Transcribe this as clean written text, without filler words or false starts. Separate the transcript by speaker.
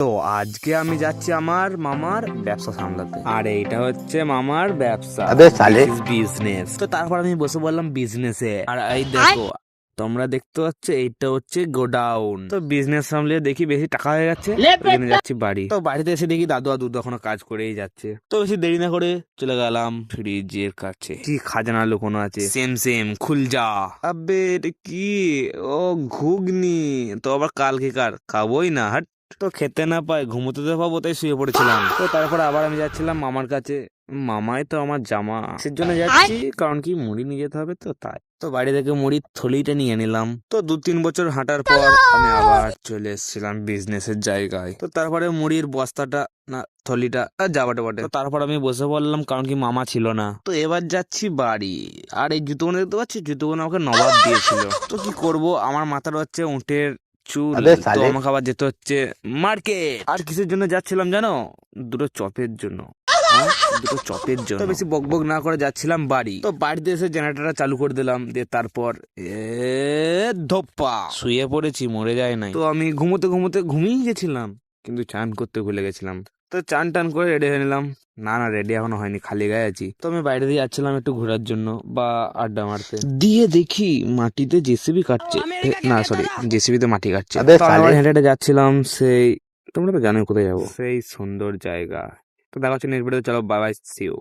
Speaker 1: তো আজকে আমি যাচ্ছি আমার মামার ব্যবসা সামলাতে, আর এইটা হচ্ছে মামার ব্যবসা, বিজনেস। তো তারপর আমি বসে বললাম বিজনেসে, আর এই দেখো তোমরা দেখতে পাচ্ছ এইটা হচ্ছে গোডাউন। তো বিজনেস সামলিয়ে দেখি বেশি টাকা হয়ে যাচ্ছে, যাচ্ছি বাড়ি। তো বাড়িতে এসে দেখি দাদু আর দুধ এখনো কাজ করেই যাচ্ছে। তো বেশি দেরি না করে চলে গেলাম ফ্রিজের কাছে। কি খাজানা লুকোনো আছে, সেম সেম খুল যা। আবে এটা কি? ও ঘুগনি। তো আবার কালকে কার খাবোই না, হাট। তো খেতে না পাই, ঘুমোতে তো পাবো, তাই শুয়ে পড়েছিলাম। তো তারপর আবার আমি যাচ্ছিলাম মামার কাছে। মামাই তো আমার জামা, সেজন্য যাচ্ছি, কারণ কি মুড়ি নিয়ে যেতে হবে, তো তাই। তো বাড়ি থেকে মুড়ির থলিটা নিয়ে নিলাম। তো 2-3 বছর হাঁটার পর আমি আবার চলে এসেছিলাম বিজনেসের জায়গায়। তো তারপরে মুড়ির বস্তাটা না থলিটা আর যাবাটা বটে। তো তারপর আমি বসে পড়লাম, কারণ কি মামা ছিল না। তো এবার যাচ্ছি বাড়ি। আর এই জুতোগুলো দেখতে পাচ্ছি, জুতোগুলো আমাকে নবাব দিয়েছিল। তো কি করব, আমার মাথার হচ্ছে উটের চুল। তো আমাকে আবার যেতে হচ্ছে মার্কেট। আর কিসের জন্য যাচ্ছিলাম জানো? দুটো চপের জন্য। দুটো চপের জন্য। তো বেশি বকবক না করে যাচ্ছিলাম বাড়ি। তো বাড়িতে এসে জেনারেটরটা চালু করে দিলাম, দিয়ে তারপর ধোপ্পা শুয়ে পড়েছি, মরে যায় নাই। তো আমি ঘুমোতে ঘুমোতে ঘুমিয়ে গেছিলাম, কিন্তু চান করতে ভুলে গেছিলাম। তো চান টান করে রেডি হয়ে নিলাম। না না, রেডি এখনো হয়নি, খালি গায়ে আছি। তো আমি বাইরে দিয়ে যাচ্ছিলাম একটু ঘোরার জন্য বা আড্ডা মারতে, দিয়ে দেখি মাটিতে জেসিবি কাটছে। না সরি, জেসিবিতে মাটি কাটছে। তো আমি আবার হেঁটে হেঁটে যাচ্ছিলাম সেই, তোমরা তো জানোই কোথায় যাবো, সেই সুন্দর জায়গা। তো দেখা হচ্ছে নেক্সট ভিডিওতে, চলো বাই বাই, সি ইউ।